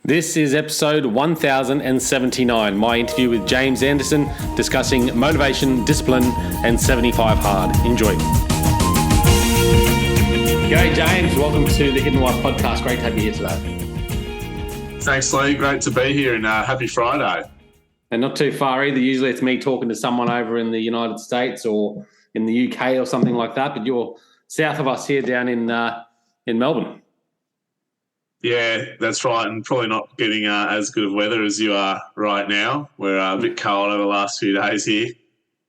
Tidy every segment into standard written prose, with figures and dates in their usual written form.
This is episode 1079, my interview with James Anderson discussing motivation, discipline, and 75 hard. Enjoy. G'day, James. Welcome to the Hidden Life podcast. Great to have you here today. Thanks, Lee. Great to be here, and happy Friday. And not too far either. Usually it's me talking to someone over in the United States or in the UK or something like that, but you're south of us here down in Melbourne. Yeah, that's right, and probably not getting as good of weather as you are right now. We're a bit cold over the last few days here.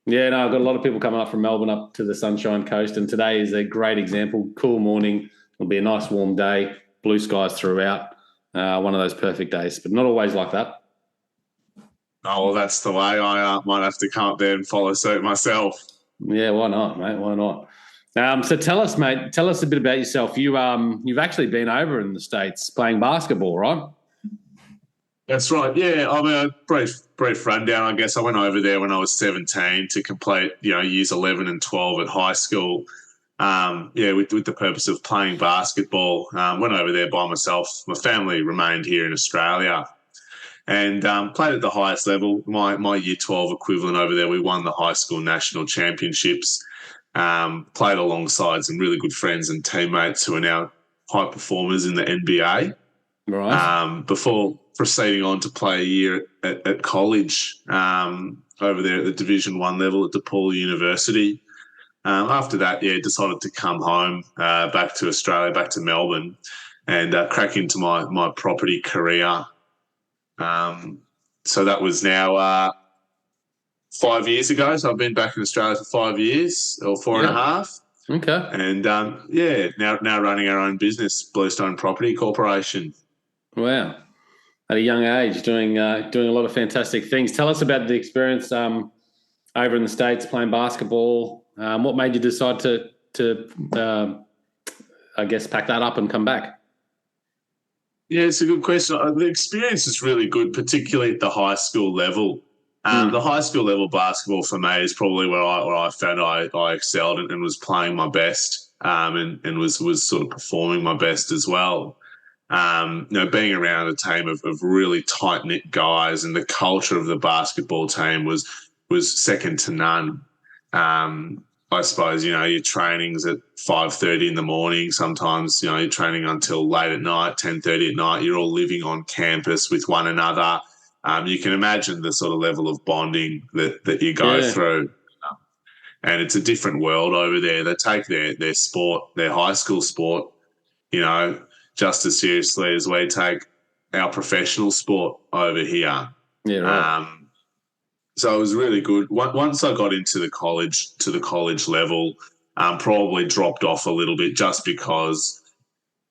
Yeah, no, I've got a lot of people coming up from Melbourne up to the Sunshine Coast, and today is a great example. Cool morning. It'll be a nice warm day, blue skies throughout. One of those perfect days, but not always like that. Oh, well, that's the way. I might have to come up there and follow suit myself. Yeah, why not, mate? Why not? So tell us, mate. Tell us a bit about yourself. You've actually been over in the States playing basketball, right? That's right. Yeah, I mean, a brief rundown. I guess I went over there when I was 17 to complete, years 11 and 12 at high school. With the purpose of playing basketball. Went over there by myself. My family remained here in Australia, and played at the highest level. My year 12 equivalent over there, we won the high school national championships. Played alongside some really good friends and teammates who are now high performers in the NBA. Right. Before proceeding on to play a year at college over there at the Division 1 level at DePaul University. After that, decided to come home back to Australia, back to Melbourne, and crack into my property career. So that was now 5 years ago. So I've been back in Australia for 5 years or four and a half. Okay. And now running our own business, Bluestone Property Corporation. Wow. At a young age, doing a lot of fantastic things. Tell us about the experience over in the States playing basketball. What made you decide to pack that up and come back? Yeah, it's a good question. The experience is really good, particularly at the high school level. The high school level basketball for me is probably where I found I excelled and was playing my best and was sort of performing my best as well. Being around a team of really tight-knit guys, and the culture of the basketball team was second to none. I suppose, your training's at 5:30 in the morning. Sometimes, you're training until late at night, 10:30 at night. You're all living on campus with one another. You can imagine the sort of level of bonding that you go through. And it's a different world over there. They take their sport, their high school sport, just as seriously as we take our professional sport over here. Yeah, right. So it was really good. Once I got into the college level, probably dropped off a little bit just because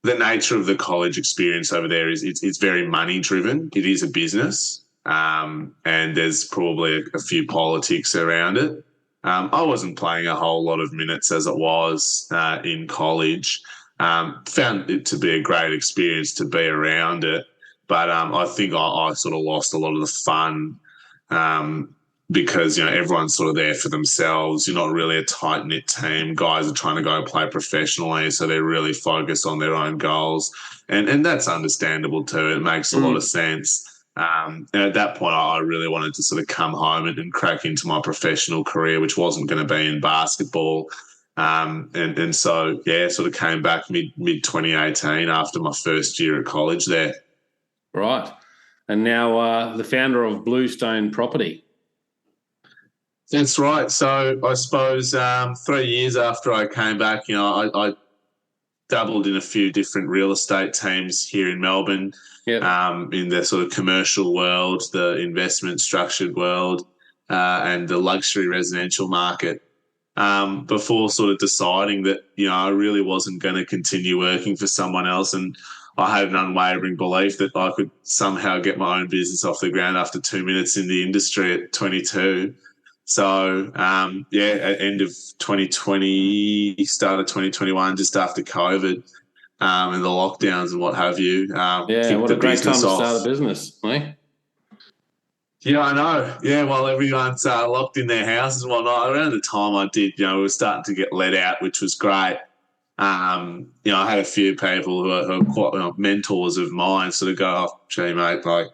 the nature of the college experience over there is it's very money driven. It is a business, and there's probably a few politics around it. I wasn't playing a whole lot of minutes as it was in college. Found it to be a great experience to be around it, but I think I sort of lost a lot of the fun because everyone's sort of there for themselves. You're not really a tight-knit team. Guys are trying to go play professionally, so they're really focused on their own goals, and that's understandable too. It makes a lot of sense. And at that point, I really wanted to sort of come home and crack into my professional career, which wasn't going to be in basketball. And so sort of came back mid 2018 after my first year at college there. Right. And now the founder of Bluestone Property. That's right. So I suppose 3 years after I came back, I dabbled in a few different real estate teams here in Melbourne. Yep. In the sort of commercial world, the investment structured world, and the luxury residential market. Before sort of deciding that, I really wasn't going to continue working for someone else. And I had an unwavering belief that I could somehow get my own business off the ground after 2 minutes in the industry at 22. So, at end of 2020, start of 2021, just after COVID and the lockdowns and what have you. What a great time to start a business, eh? Yeah, I know. Yeah, while everyone's locked in their houses and whatnot. Around the time I did, we were starting to get let out, which was great. I had a few people who are quite mentors of mine sort of go, oh, gee, mate, like,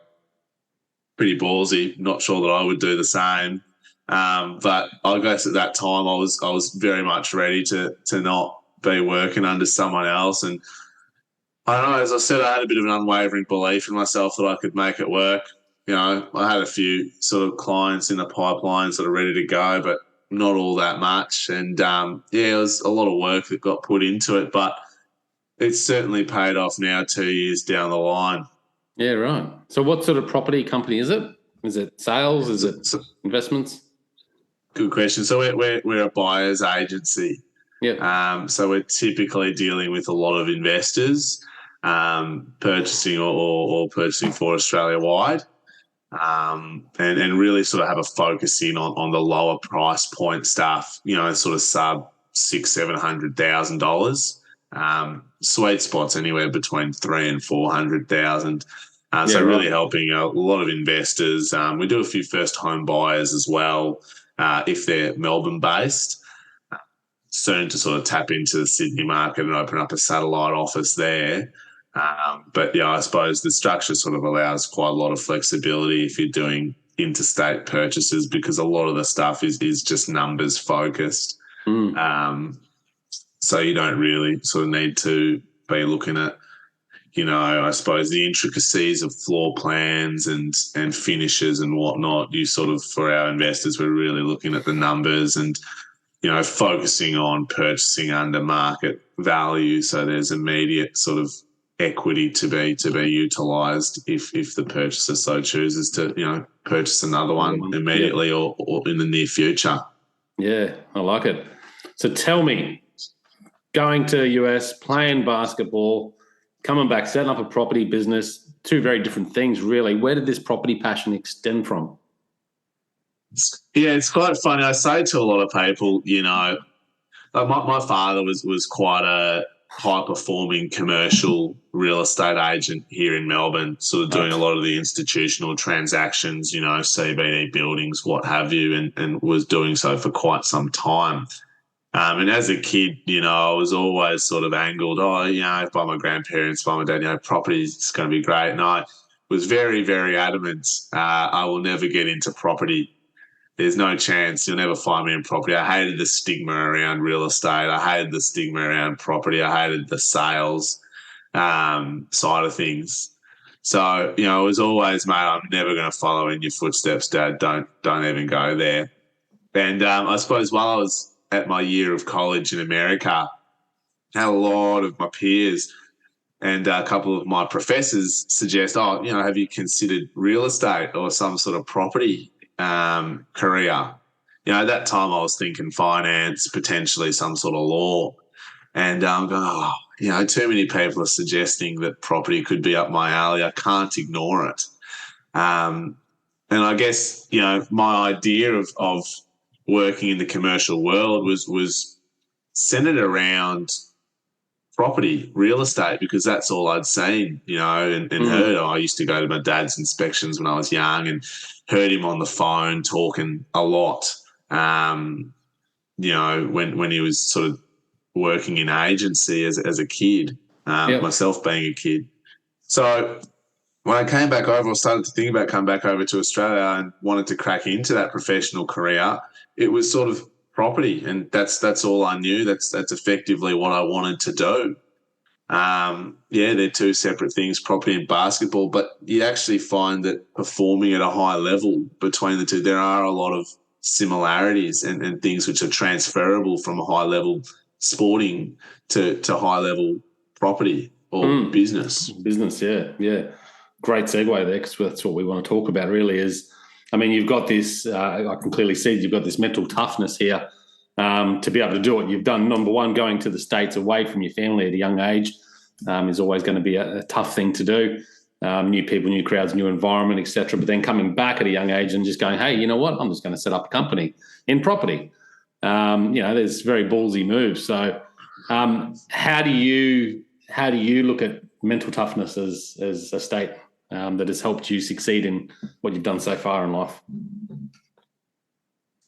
pretty ballsy. Not sure that I would do the same. But I guess at that time I was very much ready to not be working under someone else. And I don't know, as I said, I had a bit of an unwavering belief in myself that I could make it work. I had a few sort of clients in the pipeline sort of ready to go, but not all that much. And it was a lot of work that got put into it, but it's certainly paid off now 2 years down the line. Yeah, right. So what sort of property company is it? Is it sales? Is it investments? Good question. So we're a buyer's agency. Yeah. So we're typically dealing with a lot of investors purchasing or purchasing for Australia-wide, and really sort of have a focus in on the lower price point stuff, sort of sub $600,000-700,000. Sweet spots anywhere between $300,000 and $400,000. So really helping a lot of investors. We do a few first home buyers as well, if they're Melbourne based. Soon to sort of tap into the Sydney market and open up a satellite office there. But I suppose the structure sort of allows quite a lot of flexibility if you're doing interstate purchases, because a lot of the stuff is just numbers focused. So you don't really sort of need to be looking at, I suppose the intricacies of floor plans and finishes and whatnot. You sort of, for our investors, we're really looking at the numbers and, focusing on purchasing under market value. So there's immediate sort of equity to be utilised if the purchaser so chooses to, purchase another one immediately or in the near future. Yeah, I like it. So tell me, going to US, playing basketball, coming back, setting up a property business, two very different things, really. Where did this property passion extend from? Yeah, it's quite funny. I say to a lot of people, my father was quite a high-performing commercial real estate agent here in Melbourne, sort of doing a lot of the institutional transactions, CBD buildings, what have you, and was doing so for quite some time. And as a kid, I was always sort of angled, by my grandparents, by my dad, property is going to be great. And I was very, very adamant, I will never get into property. There's no chance. You'll never find me in property. I hated the stigma around real estate. I hated the stigma around property. I hated the sales side of things. So, it was always, mate, I'm never going to follow in your footsteps, Dad. Don't even go there. And I suppose while I was at my year of college in America, I had a lot of my peers and a couple of my professors suggest, have you considered real estate or some sort of property career? At that time I was thinking finance, potentially some sort of law. And I'm going, too many people are suggesting that property could be up my alley. I can't ignore it. And I guess, my idea of working in the commercial world was centered around property, real estate, because that's all I'd seen, and heard. I used to go to my dad's inspections when I was young and heard him on the phone talking a lot, when he was sort of working in agency as a kid, myself being a kid. So when I came back over, I started to think about coming back over to Australia and wanted to crack into that professional career. It was sort of property, and that's all I knew. That's effectively what I wanted to do. They're two separate things, property and basketball, but you actually find that performing at a high level between the two, there are a lot of similarities and things which are transferable from a high level sporting to high level property or business. Business, yeah. Great segue there, because that's what we want to talk about really is, you've got this, I can clearly see you've got this mental toughness here to be able to do it. You've done, number one, going to the States away from your family at a young age is always going to be a tough thing to do. New people, new crowds, new environment, etc. But then coming back at a young age and just going, hey, you know what? I'm just going to set up a company in property. There's very ballsy moves. So how do you look at mental toughness as a state that has helped you succeed in what you've done so far in life?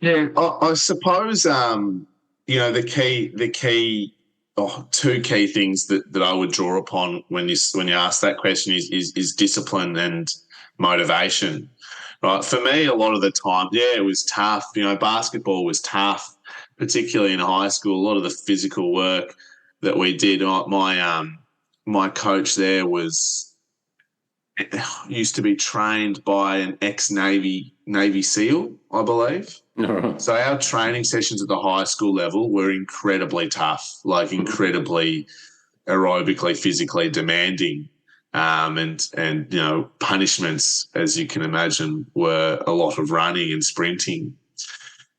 Yeah, I suppose the key two key things that I would draw upon when you ask that question is discipline and motivation. Right. For me, a lot of the time, it was tough. Basketball was tough, particularly in high school. A lot of the physical work that we did. My coach there used to be trained by an ex-Navy SEAL, I believe. Right. So our training sessions at the high school level were incredibly tough, like incredibly aerobically, physically demanding. And punishments, as you can imagine, were a lot of running and sprinting.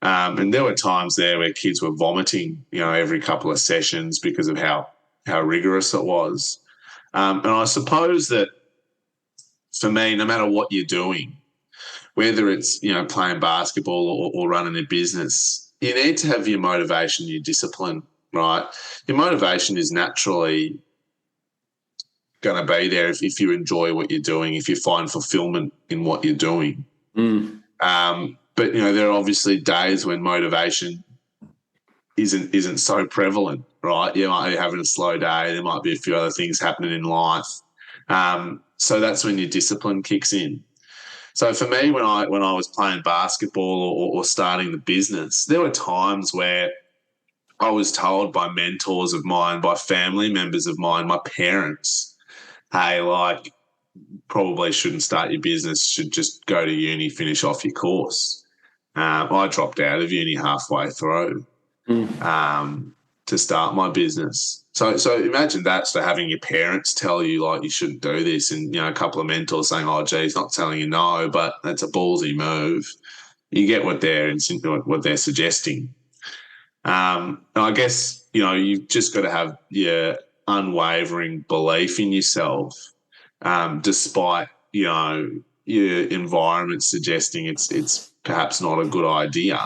And there were times there where kids were vomiting, every couple of sessions because of how rigorous it was. And I suppose that for me, no matter what you're doing, whether it's, playing basketball or running a business, you need to have your motivation, your discipline, right? Your motivation is naturally going to be there if you enjoy what you're doing, if you find fulfillment in what you're doing. But there are obviously days when motivation isn't so prevalent, right? You might be having a slow day. There might be a few other things happening in life. So that's when your discipline kicks in. So for me, when I was playing basketball or starting the business, there were times where I was told by mentors of mine, by family members of mine, my parents, hey, probably shouldn't start your business, should just go to uni, finish off your course. I dropped out of uni halfway through to start my business. So imagine that, so having your parents tell you, you shouldn't do this, and, a couple of mentors saying, oh, geez, not telling you no, but that's a ballsy move. You get what they're suggesting. And I guess, you've just got to have your unwavering belief in yourself, despite, your environment suggesting it's perhaps not a good idea,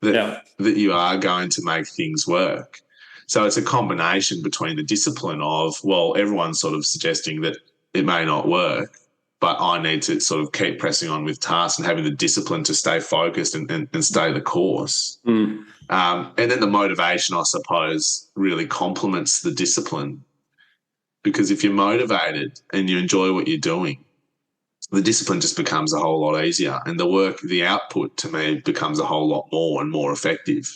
that you are going to make things work. So it's a combination between the discipline of, well, everyone's sort of suggesting that it may not work, but I need to sort of keep pressing on with tasks and having the discipline to stay focused and stay the course. And then the motivation, I suppose, really complements the discipline, because if you're motivated and you enjoy what you're doing, the discipline just becomes a whole lot easier, and the output to me becomes a whole lot more and more effective.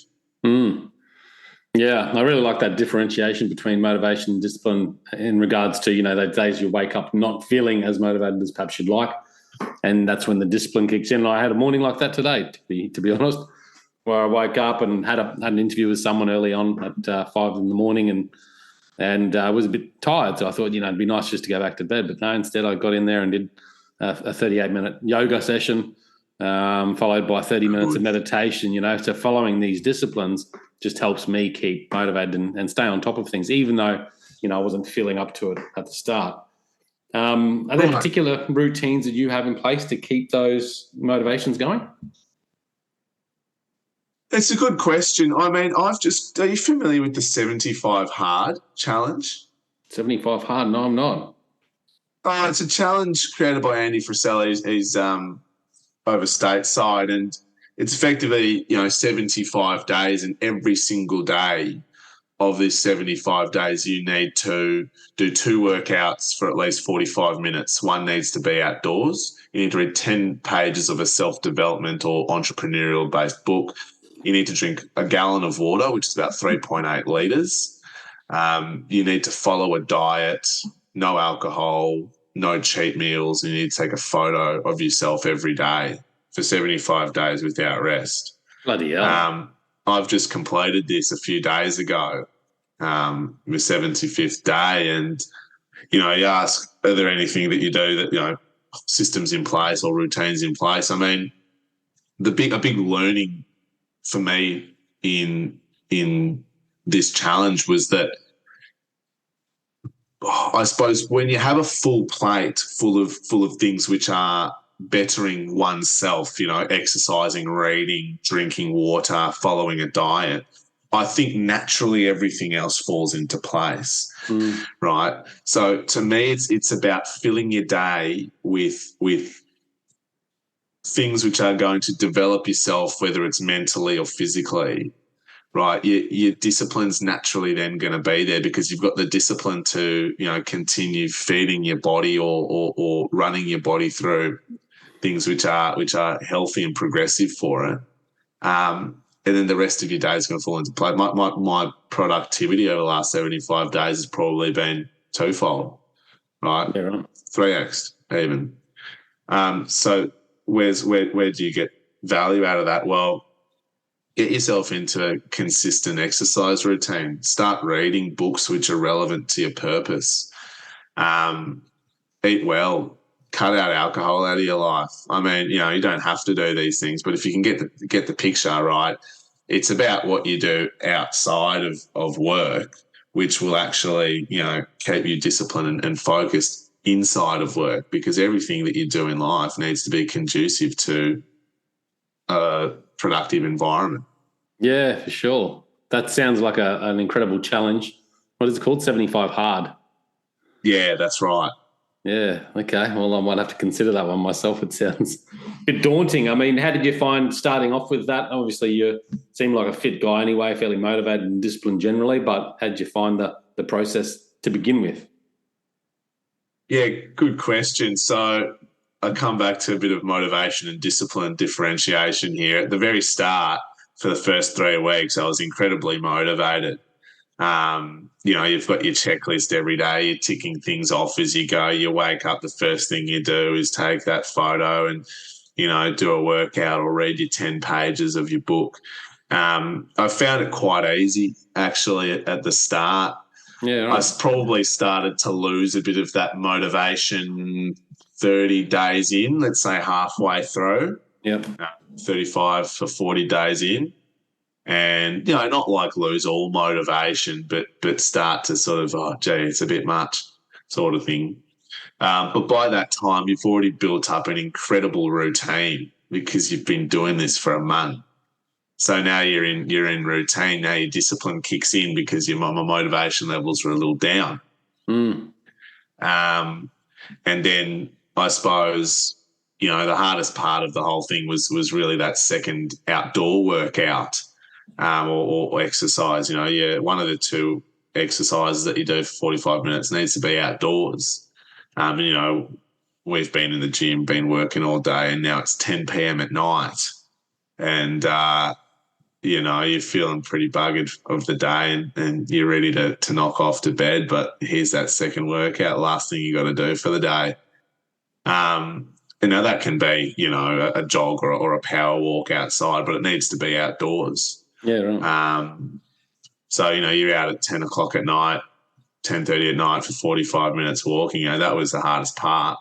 Yeah, I really like that differentiation between motivation and discipline in regards to, those days you wake up not feeling as motivated as perhaps you'd like, and that's when the discipline kicks in. I had a morning like that today, to be honest, where I woke up and had an interview with someone early on at 5 in the morning, and I was a bit tired, so I thought, it'd be nice just to go back to bed. But no, instead I got in there and did a 38-minute yoga session, followed by 30 minutes of meditation, So following these disciplines just helps me keep motivated and stay on top of things, even though, I wasn't feeling up to it at the start. Are there particular routines that you have in place to keep those motivations going? It's a good question. I mean, are you familiar with the 75 Hard challenge? 75 Hard? No, I'm not. It's a challenge created by Andy Frisella. He's over stateside, and it's effectively, 75 days, and every single day of these 75 days, you need to do 2 workouts for at least 45 minutes. One needs to be outdoors. You need to read 10 pages of a self-development or entrepreneurial-based book. You need to drink a gallon of water, which is about 3.8 litres. You need to follow a diet, no alcohol, no cheat meals. You need to take a photo of yourself every day for 75 days without rest. Bloody hell. I've just completed this a few days ago, the 75th day, and, you ask, are there anything that you do that, systems in place or routines in place? I mean, a big learning for me in this challenge was that, I suppose, when you have a full plate full of things which are bettering oneself, exercising, reading, drinking water, following a diet, I think naturally everything else falls into place, right? So to me, it's about filling your day with things which are going to develop yourself, whether it's mentally or physically, right, your discipline's naturally then going to be there because you've got the discipline to, continue feeding your body or running your body through things which are healthy and progressive for it. And then the rest of your day is going to fall into play. My productivity over the last 75 days has probably been twofold, right? Yeah, right. 3x even. So where do you get value out of that? Well, get yourself into a consistent exercise routine. Start reading books which are relevant to your purpose. Eat well. Cut out alcohol out of your life. I mean, you don't have to do these things, but if you can get the picture right, it's about what you do outside of work, which will actually, keep you disciplined and focused inside of work, because everything that you do in life needs to be conducive to a productive environment. Yeah, for sure. That sounds like an incredible challenge. What is it called? 75 hard. Yeah, that's right. Yeah, okay. Well, I might have to consider that one myself. It sounds a bit daunting. I mean, how did you find starting off with that? Obviously, you seem like a fit guy anyway, fairly motivated and disciplined generally, but how did you find the process to begin with? Yeah, good question. So I come back to a bit of motivation and discipline differentiation here. At the very start, for the first 3 weeks, I was incredibly motivated. You've got your checklist every day. You're ticking things off as you go. You wake up, the first thing you do is take that photo and, do a workout or read your 10 pages of your book. I found it quite easy, actually, at the start. Yeah, right. I probably started to lose a bit of that motivation 30 days in, let's say halfway through. Yep. 35 for 40 days in. And, not like lose all motivation, but start to sort of, oh, gee, it's a bit much sort of thing. But by that time, you've already built up an incredible routine because you've been doing this for a month. So now you're in routine. Now your discipline kicks in because your motivation levels are a little down. Mm. And then I suppose, the hardest part of the whole thing was really that second outdoor workout. Or exercise, one of the two exercises that you do for 45 minutes needs to be outdoors. We've been in the gym, been working all day, and now it's 10 p.m. at night. And, you're feeling pretty buggered of the day and you're ready to knock off to bed. But here's that second workout, last thing you got to do for the day. That can be, a jog or a power walk outside, but it needs to be outdoors. Yeah, right. So, you're out at 10 o'clock at night, 10:30 at night for 45 minutes walking. That was the hardest part.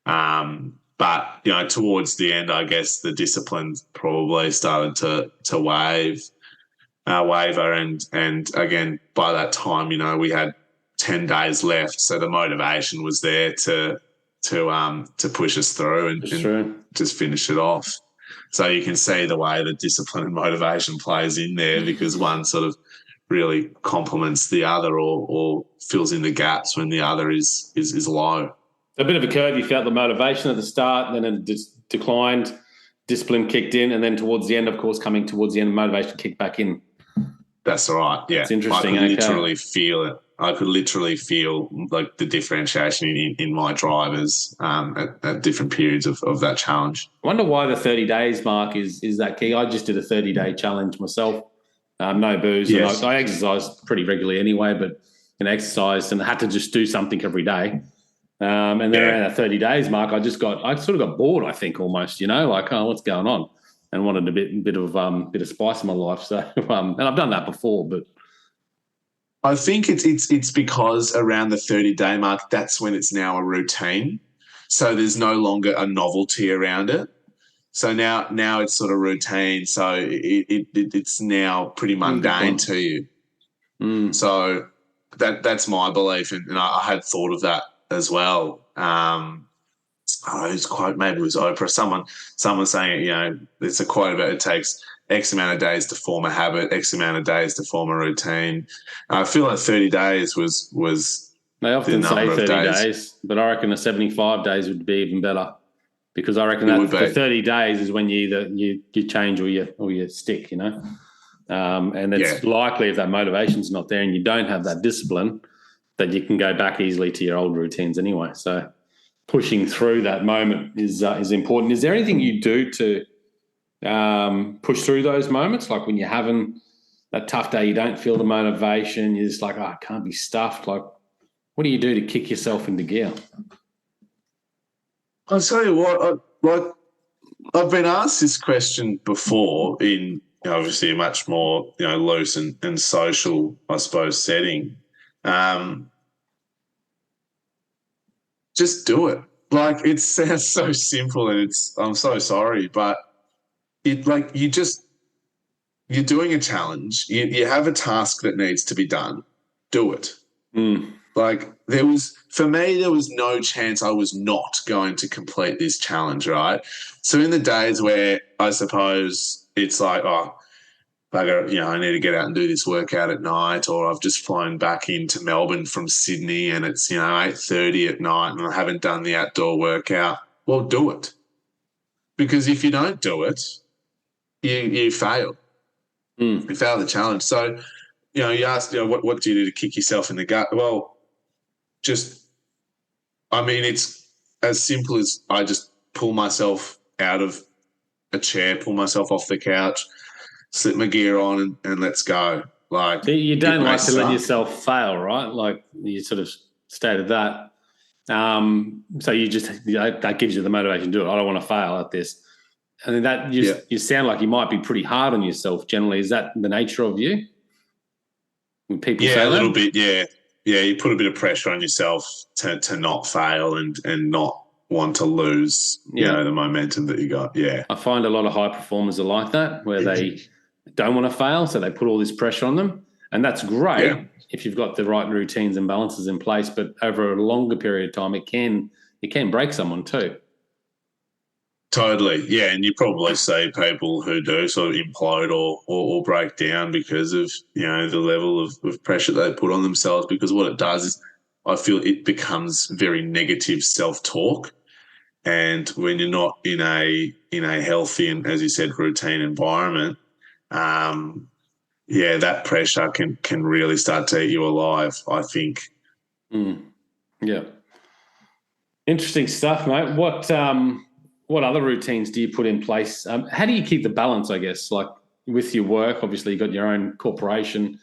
But, towards the end, I guess the discipline probably started to waver. And again, by that time, we had 10 days left. So the motivation was there to push us through and just finish it off. So you can see the way that discipline and motivation plays in there, because one sort of really complements the other or fills in the gaps when the other is low. A bit of a curve. You felt the motivation at the start, and then it just declined, discipline kicked in, and then towards the end, of course, coming towards the end, motivation kicked back in. That's right, yeah. It's interesting. I could literally feel it. I could literally feel like the differentiation in my drivers at different periods of that challenge. I wonder why the 30 days mark is that key. I just did a 30-day challenge myself. No booze. Yes. And I exercised pretty regularly anyway, but exercised and had to just do something every day. And then around that 30 days mark, I sort of got bored, I think, almost, like, oh, what's going on? And wanted a bit of spice in my life. So, and I've done that before, but I think it's because around the 30-day mark, that's when it's now a routine. So there's no longer a novelty around it. So now it's sort of routine. So it's now pretty mundane to you. Mm. So that's my belief, and I had thought of that as well. Whose quote? Maybe it was Oprah. Someone saying it. It's a quote about it takes X amount of days to form a habit, X amount of days to form a routine. I feel like 30 days was they often say 30 days, but I reckon the 75 days would be even better, because I reckon that the 30 days is when you change or you stick. And it's likely if that motivation's not there and you don't have that discipline, that you can go back easily to your old routines anyway. So pushing through that moment is important. Is there anything you do to push through those moments? Like when you're having that tough day, you don't feel the motivation, you're just like, I can't be stuffed. Like, what do you do to kick yourself into gear? I'll tell you what, I've been asked this question before in obviously a much more loose and social, I suppose, setting. Just do it. Like, it sounds so simple, and I'm so sorry, but you're doing a challenge. You have a task that needs to be done. Do it. Like, there was no chance I was not going to complete this challenge, right? So in the days where I suppose it's like, I need to get out and do this workout at night, or I've just flown back into Melbourne from Sydney and it's 8:30 at night and I haven't done the outdoor workout. Well, do it, because if you don't do it, you fail. You fail the challenge. So you asked, what do you do to kick yourself in the gut? Well, it's as simple as I just pull myself out of a chair, pull myself off the couch, slip my gear on and let's go. Like, you don't like to let yourself fail, right? Like you sort of stated that. So you just, that gives you the motivation to do it. I don't want to fail at this. And that you sound like you might be pretty hard on yourself generally. Is that the nature of you? When people say a little bit, yeah. Yeah, you put a bit of pressure on yourself to not fail and not want to lose, the momentum that you got. Yeah. I find a lot of high performers are like that, where they don't want to fail, so they put all this pressure on them. And that's great if you've got the right routines and balances in place, but over a longer period of time, it can break someone too. Totally, yeah, and you probably see people who do sort of implode or break down because of the level of pressure they put on themselves. Because what it does is, I feel it becomes very negative self-talk, and when you're not in a healthy and, as you said, routine environment, that pressure can really start to eat you alive, I think. Yeah, interesting stuff, mate. What other routines do you put in place? How do you keep the balance, I guess, like with your work? Obviously, you've got your own corporation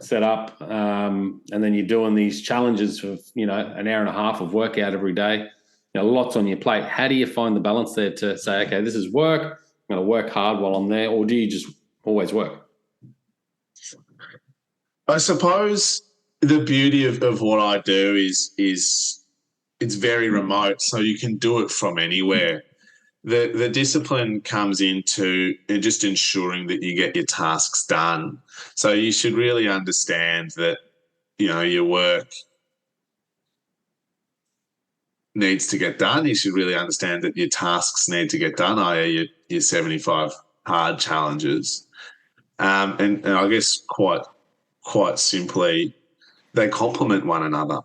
set up, and then you're doing these challenges of, an hour and a half of workout every day, lots on your plate. How do you find the balance there to say, okay, this is work, I'm going to work hard while I'm there, or do you just always work? I suppose the beauty of what I do is it's very remote, so you can do it from anywhere. The discipline comes into just ensuring that you get your tasks done. So you should really understand that, your work needs to get done. You should really understand that your tasks need to get done, i.e. your 75 hard challenges. And I guess quite simply, they complement one another.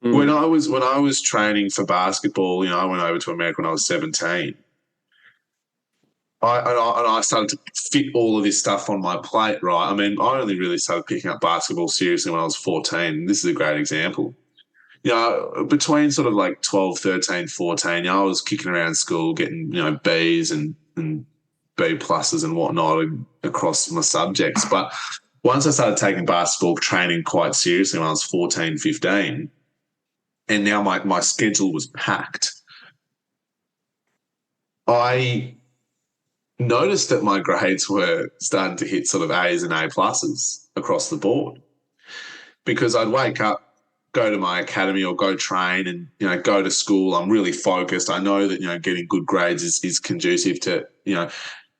When I was training for basketball, I went over to America when I was 17. I started to fit all of this stuff on my plate, right? I mean, I only really started picking up basketball seriously when I was 14. This is a great example. Between sort of like 12, 13, 14, I was kicking around school getting, B's and B pluses and whatnot across my subjects. But once I started taking basketball training quite seriously when I was 14, 15, and now my schedule was packed, I noticed that my grades were starting to hit sort of A's and A pluses across the board, because I'd wake up, go to my academy or go train and, go to school. I'm really focused. I know that, getting good grades is conducive to,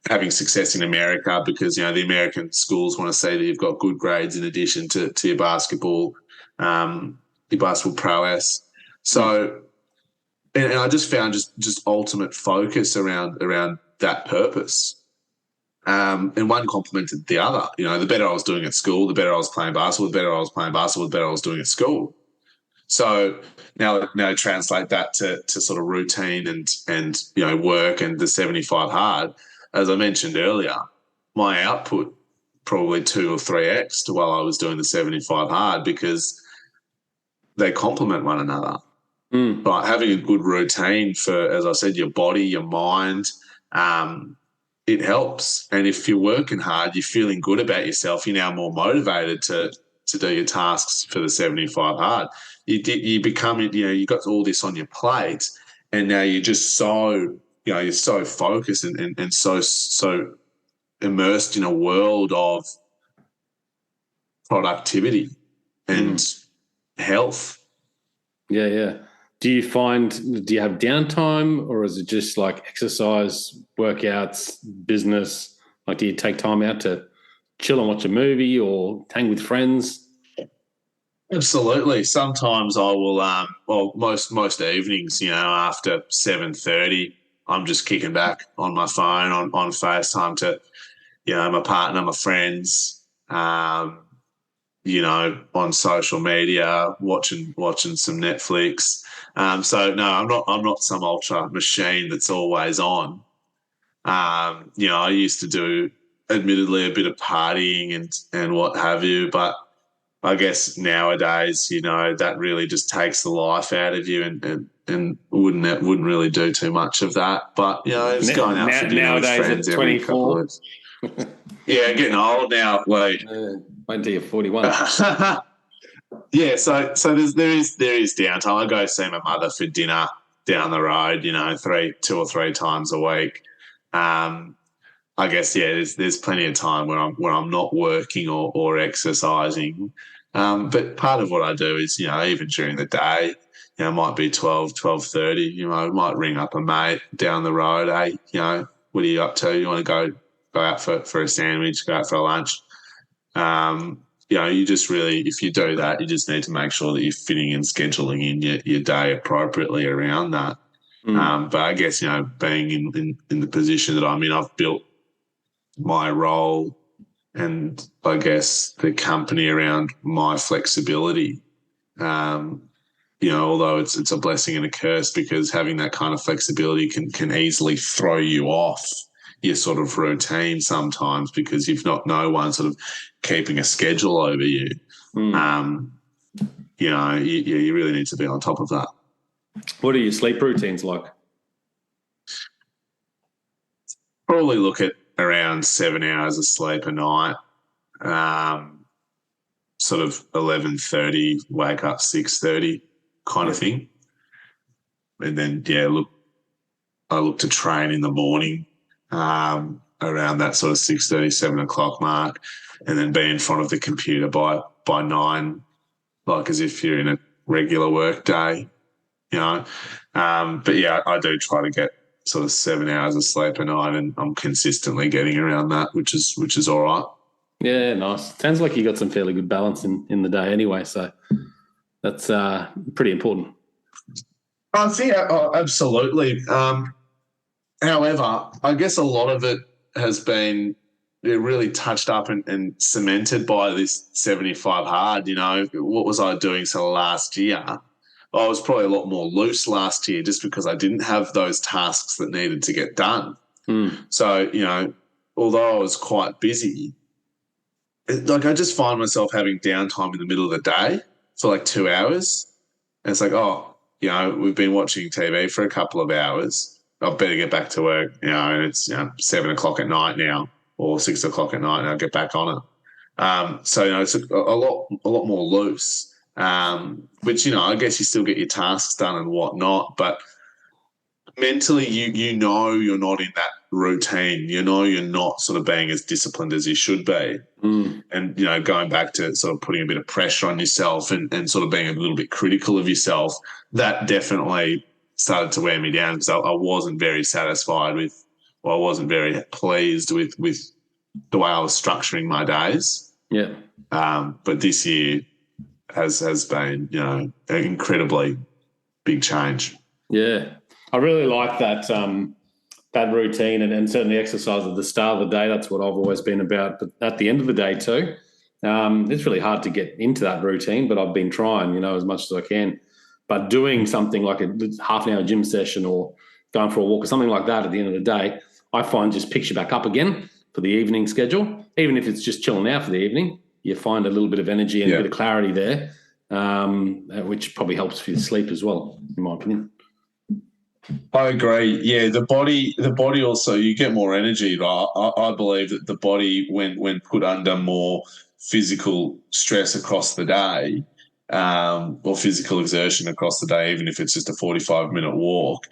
having success in America, because, the American schools want to see that you've got good grades in addition to your basketball prowess. So, and I just found just ultimate focus around that purpose. And one complemented the other. The better I was doing at school, the better I was playing basketball, the better I was playing basketball, the better I was doing at school. So now translate that to sort of routine and work and the 75 hard. As I mentioned earlier, my output probably 2 or 3x to while I was doing the 75 hard, because they complement one another. But having a good routine for, as I said, your body, your mind, it helps. And if you're working hard, you're feeling good about yourself, you're now more motivated to do your tasks for the 75 hard. You become, you got all this on your plate, and now you're just so, you're so focused and so immersed in a world of productivity and health. Yeah. Do you have downtime, or is it just like exercise, workouts, business? Like, do you take time out to chill and watch a movie or hang with friends? Absolutely. Sometimes I will, most evenings, after 7:30, I'm just kicking back on my phone, on FaceTime to, my partner, my friends, on social media, watching some Netflix. So no, I'm not some ultra machine that's always on. I used to do, admittedly, a bit of partying and what have you, but I guess nowadays, that really just takes the life out of you, and wouldn't really do too much of that. But just going out for dinner with friends every couple of weeks. Yeah, getting old now. Wait until you're 41. Yeah, so there is downtime. I go see my mother for dinner down the road, 2 or 3 times a week. I guess there's plenty of time where I'm not working or exercising. But part of what I do is, even during the day, it might be 12:30. I might ring up a mate down the road. Hey, what are you up to? You want to go out for a sandwich, go out for a lunch? You just really, if you do that, you just need to make sure that you're fitting and scheduling in your day appropriately around that. But I guess, being in the position that I'm in, I've built my role and I guess the company around my flexibility. Although it's a blessing and a curse, because having that kind of flexibility can easily throw you off your sort of routine sometimes, because you've not no one sort of keeping a schedule over you. You really need to be on top of that. What are your sleep routines like? Probably look at around 7 hours of sleep a night. Sort of 11:30, wake up 6:30 kind of thing. And then, I look to train in the morning around that sort of 6:30, 7 o'clock mark, and then be in front of the computer by 9, like as if you're in a regular work day, But I do try to get sort of 7 hours of sleep a night, and I'm consistently getting around that, which is all right. Yeah, nice. Sounds like you got some fairly good balance in the day anyway, so that's pretty important. I think absolutely. However, I guess a lot of it has been really touched up and cemented by this 75 hard. What was I doing last year? I was probably a lot more loose last year, just because I didn't have those tasks that needed to get done. So, although I was quite busy, I just find myself having downtime in the middle of the day for like 2 hours. And it's like, we've been watching TV for a couple of hours. I better get back to work, and it's 7 o'clock at night now, or 6 o'clock at night, and I'll get back on it. So, it's a lot more loose, which, I guess you still get your tasks done and whatnot, but mentally you're not in that routine. You're not sort of being as disciplined as you should be. And, going back to sort of putting a bit of pressure on yourself and sort of being a little bit critical of yourself, that definitely started to wear me down, because I wasn't very satisfied with, or I wasn't very pleased with the way I was structuring my days. Yeah. But this year has been, an incredibly big change. Yeah. I really like that routine and certainly exercise at the start of the day. That's what I've always been about. But at the end of the day too, it's really hard to get into that routine, but I've been trying, as much as I can. But doing something like a half an hour gym session or going for a walk or something like that at the end of the day, I find just picks you back up again. for the evening schedule. Even if it's just chilling out for the evening, you find a little bit of energy and a bit of clarity there, which probably helps for your sleep as well, in my opinion. I agree. Yeah, the body also, you get more energy. I believe that the body, when put under more physical stress across the day, or physical exertion across the day, even if it's just a 45-minute walk,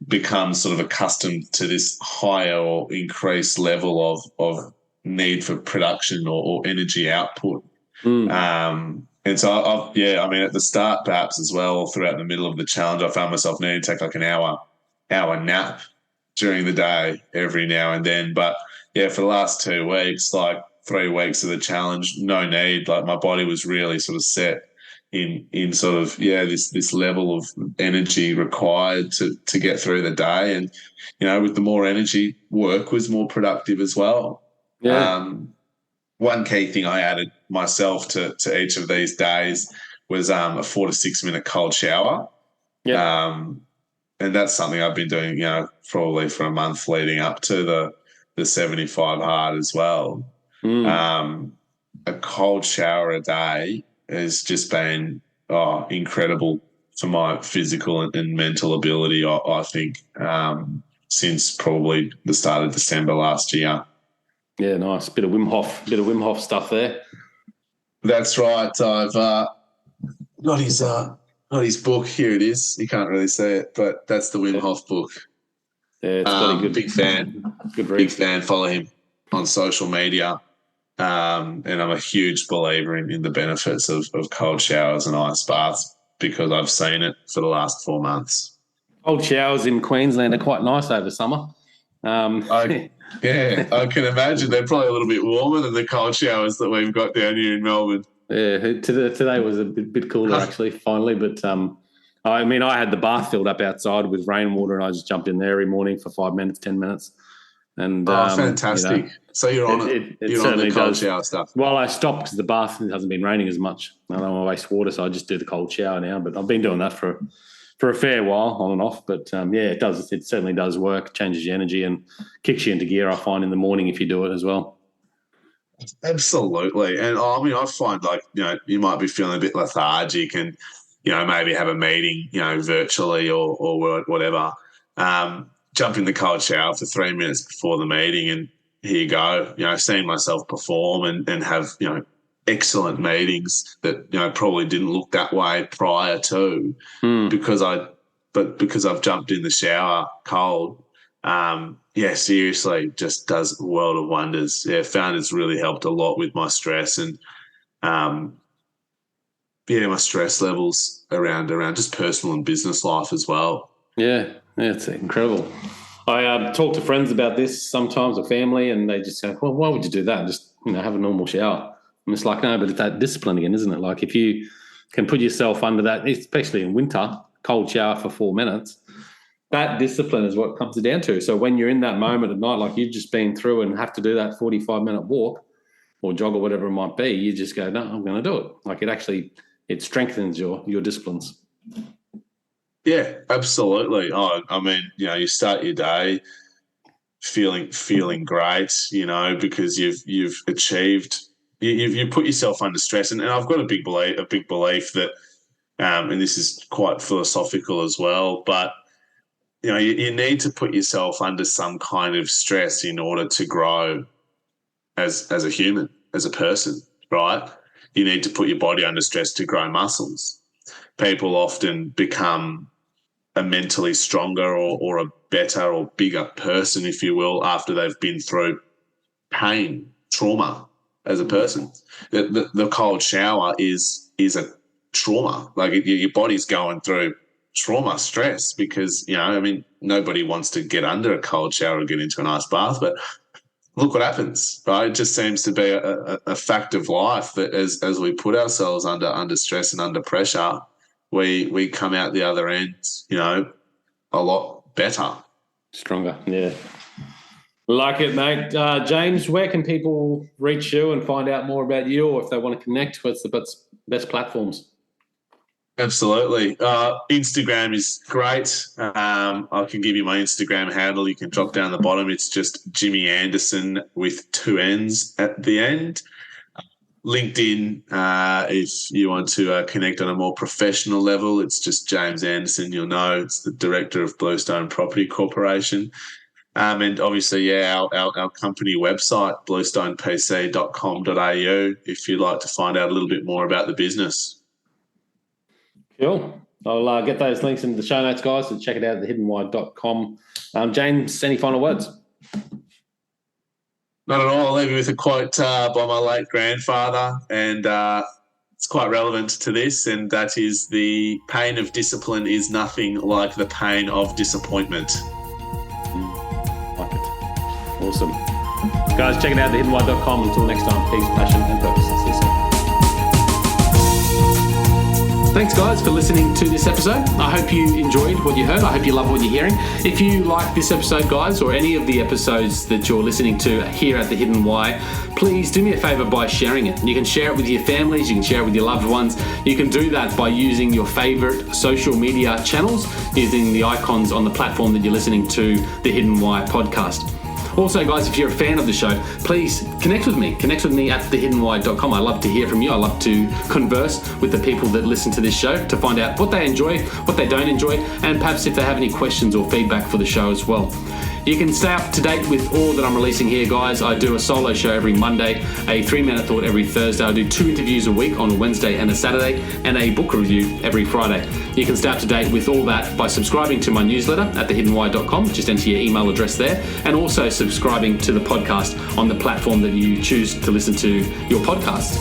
becomes sort of accustomed to this higher or increased level of need for production or energy output. And so, at the start perhaps as well, throughout the middle of the challenge, I found myself needing to take like an hour nap during the day every now and then. But, yeah, for the last 2 weeks, like 3 weeks of the challenge, no need. Like my body was really sort of set in sort of, this level of energy required to get through the day. And, with the more energy, work was more productive as well. Yeah. One key thing I added myself to each of these days was a 4 to 6 minute cold shower. Yeah. And that's something I've been doing, probably for a month leading up to the 75 hard as well. A cold shower a day has just been incredible for my physical and mental ability, I think, since probably the start of December last year. Yeah, nice. Bit of Wim Hof stuff there. That's right. I've got his book. Here it is. You can't really see it, but that's the Wim Hof book. Yeah, it's bloody good. Big fan. Good read. Big fan. Follow him on social media. And I'm a huge believer in the benefits of cold showers and ice baths because I've seen it for the last 4 months. Cold showers in Queensland are quite nice over summer. I can imagine they're probably a little bit warmer than the cold showers that we've got down here in Melbourne. Yeah, today was a bit cooler actually, finally. But I had the bath filled up outside with rainwater, and I just jumped in there every morning for 5 minutes, 10 minutes. And fantastic! So you're on it. You're on the cold shower stuff. Well, I stopped because the bath hasn't been raining as much. I don't want to waste water, so I just do the cold shower now. But I've been doing that for a fair while, on and off. But it does. It certainly does work. Changes your energy and kicks you into gear. I find in the morning if you do it as well. Absolutely. And I find like, you might be feeling a bit lethargic and, maybe have a meeting, virtually or whatever. Jump in the cold shower for 3 minutes before the meeting and here you go. Seeing myself perform and have, excellent meetings that, probably didn't look that way prior to because I've jumped in the shower cold. Seriously, just does a world of wonders. Yeah, found it's really helped a lot with my stress and, my stress levels around just personal and business life as well. Yeah, it's incredible. I talk to friends about this sometimes, or family, and they just go, well, why would you do that? Just, have a normal shower. I'm just like, no, but it's that discipline again, isn't it? Like if you can put yourself under that, especially in winter, cold shower for 4 minutes, that discipline is what it comes down to. So when you're in that moment at night, like you've just been through and have to do that 45-minute walk or jog or whatever it might be, you just go, no, I'm going to do it. Like it strengthens your disciplines. Yeah, absolutely. You start your day feeling great, because you've achieved, you've put yourself under stress. And I've got a big belief that, and this is quite philosophical as well, but you need to put yourself under some kind of stress in order to grow as a human, as a person, right? You need to put your body under stress to grow muscles. People often become a mentally stronger or a better or bigger person, if you will, after they've been through pain, trauma as a person. The cold shower is a trauma. Like your body's going through trauma, stress, because, nobody wants to get under a cold shower or get into an ice bath, but look what happens, right? It just seems to be a fact of life that as we put ourselves under stress and under pressure, we come out the other end, a lot better. Stronger, yeah. Like it, mate. James, where can people reach you and find out more about you, or if they want to connect, what's the best platforms? Absolutely. Instagram is great. I can give you my Instagram handle. You can drop down the bottom. It's just Jimmy Anderson with 2 N's at the end. LinkedIn, if you want to connect on a more professional level, it's just James Anderson. You'll know it's the director of Bluestone Property Corporation. And obviously, our company website, bluestonepc.com.au, if you'd like to find out a little bit more about the business. Cool. I'll get those links in the show notes, guys, so check it out at thehiddenwhy.com. James, any final words? Not at all. I'll leave you with a quote by my late grandfather, and it's quite relevant to this, and that is: the pain of discipline is nothing like the pain of disappointment. Like it. Awesome. Guys, check it out at thehiddenwhy.com. Until next time, peace, passion, and purpose. See you soon. Thanks, guys, for listening to this episode. I hope you enjoyed what you heard. I hope you love what you're hearing. If you like this episode, guys, or any of the episodes that you're listening to here at The Hidden Why, please do me a favor by sharing it. You can share it with your families. You can share it with your loved ones. You can do that by using your favorite social media channels, using the icons on the platform that you're listening to The Hidden Why podcast. Also, guys, if you're a fan of the show, please connect with me. Connect with me at thehiddenwhy.com. I love to hear from you. I love to converse with the people that listen to this show to find out what they enjoy, what they don't enjoy, and perhaps if they have any questions or feedback for the show as well. You can stay up to date with all that I'm releasing here, guys. I do a solo show every Monday, a 3-minute thought every Thursday. I do 2 interviews a week on a Wednesday and a Saturday, and a book review every Friday. You can stay up to date with all that by subscribing to my newsletter at thehiddenwhy.com. Just enter your email address there, and also subscribing to the podcast on the platform that you choose to listen to your podcast.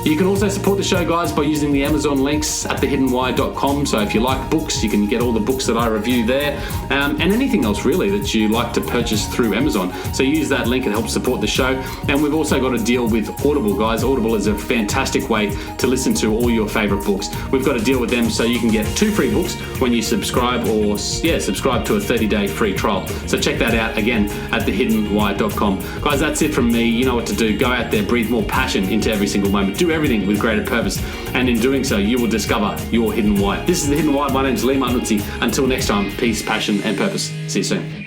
You can also support the show, guys, by using the Amazon links at thehiddenwhy.com. So if you like books, you can get all the books that I review there, and anything else really that you like to purchase through Amazon. So use that link, it helps support the show. And we've also got a deal with Audible, guys. Audible is a fantastic way to listen to all your favorite books. We've got a deal with them so you can get 2 free books when you subscribe, or subscribe to a 30-day free trial. So check that out again at thehiddenwhy.com. Guys, that's it from me. You know what to do. Go out there, breathe more passion into every single moment. Do everything with greater purpose, and in doing so you will discover your hidden why. This is The Hidden Why. My name's Lee Martinuzzi. Until next time, peace, passion, and purpose. See you soon.